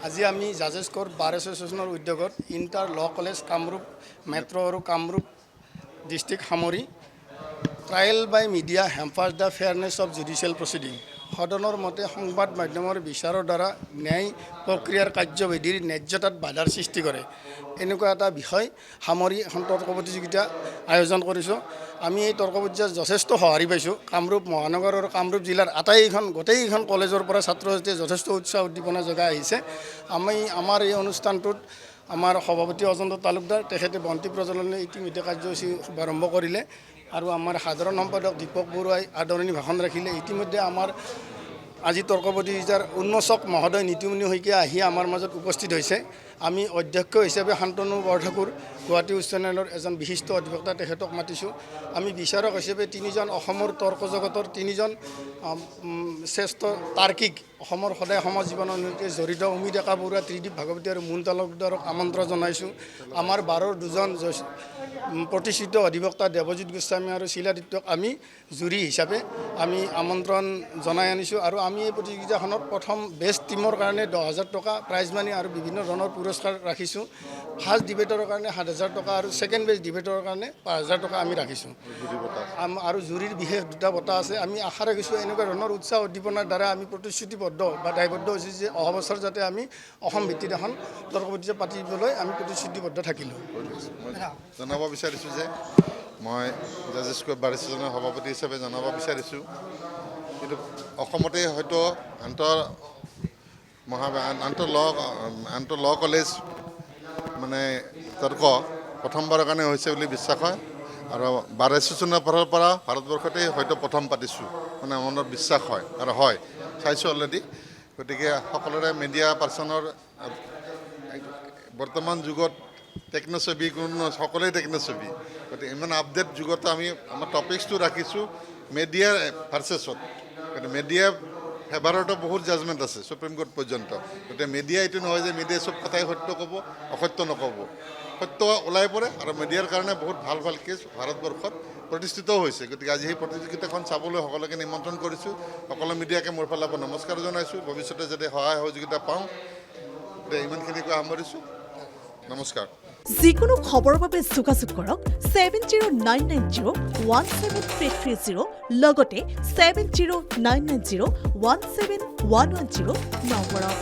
আজি আমি জাজেছ কোৰ বাৰ এছ'চিয়েশ্যনৰ উদ্যোগত inter law college Kamrup metro' আৰু কামৰূপ ডিষ্ট্ৰিক্ট সামৰি trial by media hampers the fairness of judicial proceeding সদনৰ মতে সংবাদ মাধ্যমৰ বিচাৰৰ দ্বাৰা ন্যায় প্ৰক্ৰিয়াৰ কাৰ্যবিধিৰ ন্যায্যতাত বাধাৰ সৃষ্টি কৰে এনেকুৱা এটা বিষয় সামৰি এখন তৰ্ক প্ৰতিযোগিতা আয়োজন কৰিছোঁ। আমি এই তৰ্ক প্ৰতিযোগিতাত যথেষ্ট সঁহাৰি পাইছোঁ। কামৰূপ মহানগৰ আৰু কামৰূপ জিলাৰ গোটেইখন কলেজৰ পৰা ছাত্ৰ ছাত্ৰীয়ে যথেষ্ট উৎসাহ উদ্দীপনা জগাই আহিছে। আমাৰ এই অনুষ্ঠানটোত আমাৰ সভাপতি অজন্ত তালুকদাৰ তেখেতে বন্তি প্ৰজ্বলনে ইতিমধ্যে কাৰ্যসূচী শুভাৰম্ভ কৰিলে আৰু আমাৰ সাধাৰণ সম্পাদক দীপক বৰুৱাই আদৰণি ভাষণ ৰাখিলে। ইতিমধ্যে আমাৰ আজি তৰ্ক প্ৰতিযোগিতাৰ উন্মোচক মহোদয় নীতিমণি শইকীয়া আহি আমাৰ মাজত উপস্থিত হৈছে। আমি অধ্যক্ষ হিচাপে শান্তনু বৰঠাকুৰ গুৱাহাটী উচ্চ ন্যায়ালয়ৰ এজন বিশিষ্ট অধিবক্তা তেখেতক মাতিছোঁ। আমি বিচাৰক হিচাপে তিনিজন অসমৰ তৰ্ক জগতৰ তিনিজন শ্ৰেষ্ঠ তাৰ্কিক অসমৰ সদায় সমাজ জীৱনৰ সৈতে জড়িত উমি ডেকা বৰুৱা, ত্ৰিদীপ ভাগৱতী আৰু মুন তালুকদাৰক আমন্ত্ৰণ জনাইছোঁ। আমাৰ বাৰৰ দুজন প্ৰতিষ্ঠিত অধিবক্তা দেৱজিৎ গোস্বামী আৰু শিলাদিত্যক আমি জুৰি হিচাপে আমি আমন্ত্ৰণ জনাই আনিছোঁ আৰু আমি এই প্ৰতিযোগিতাখনত প্ৰথম বেষ্ট টীমৰ কাৰণে 10,000 টকা প্ৰাইজ মানি আৰু বিভিন্ন ধৰণৰ পুৰস্কাৰ ৰাখিছোঁ। ফাৰ্ষ্ট ডিবেটৰৰ কাৰণে 7,000 টকা আৰু ছেকেণ্ড বেষ্ট ডিবেটৰৰ কাৰণে 5,000 টকা আমি ৰাখিছোঁ আৰু জুৰিৰ বিশেষ দুটা বঁটা আছে। আমি আশা ৰাখিছোঁ এনেকুৱা ধৰণৰ উৎসাহ উদ্দীপনাৰ দ্বাৰা আমি প্ৰতিশ্ৰুতিবদ্ধ বা দায়বদ্ধ হৈছোঁ যে অহা বছৰ যাতে আমি অসম ভিত্তিত এখন তৰ্ক প্ৰতিযোগিতা পাতিবলৈ আমি প্ৰতিশ্ৰুতিবদ্ধ থাকিলোঁ। জনাব বিচাৰিছোঁ যে মই জাজেছ কোৰ বাৰ এছ'চিয়েশ্যনৰ সভাপতি হিচাপে জনাব বিচাৰিছোঁ কিন্তু অসমতে হয়তো আন্তঃ ল কলেজ মানে তৰ্ক প্ৰথমবাৰৰ কাৰণে হৈছে বুলি বিশ্বাস হয় আৰু বাৰ এছ'চিয়েশ্যনৰ ফালৰ পৰা ভাৰতবৰ্ষতে হয়তো প্ৰথম পাতিছোঁ মানে মনত বিশ্বাস হয় আৰু হয় চাইছোঁ অলৰেডি। গতিকে সকলোৰে মিডিয়া পাৰ্চনৰ বৰ্তমান যুগত টেকন'ছবি কোনো সকলোৱে টেকন'ছবি গতিকে ইমান আপডেট যুগত আমি আমাৰ টপিকছটো ৰাখিছোঁ মিডিয়াৰ ভাৰ্চেছত। গতিকে মিডিয়া ফেভাৰতো বহুত জাজমেণ্ট আছে সুপ্ৰিম কোৰ্ট পৰ্যন্ত। গতিকে মিডিয়া এইটো নহয় যে মিডিয়াই চব কথাই সত্য ক'ব অসত্য নক'ব, সত্য ওলাই পৰে আৰু মিডিয়াৰ কাৰণে বহুত ভাল ভাল কেছ ভাৰতবৰ্ষত প্ৰতিষ্ঠিতও হৈছে। গতিকে আজি সেই প্ৰতিযোগিতাখন চাবলৈ সকলোকে নিমন্ত্ৰণ কৰিছোঁ। সকলো মিডিয়াকে মোৰ ফালৰ পৰা নমস্কাৰ জনাইছোঁ। ভৱিষ্যতে যাতে সহায় সহযোগিতা পাওঁ গতিকে ইমানখিনি কৈ সামৰিছোঁ। নমস্কাৰ। যিকোনো খবৰৰ বাবে যোগাযোগ কৰক 7099017330 লগতে 7099017110 নম্বৰত।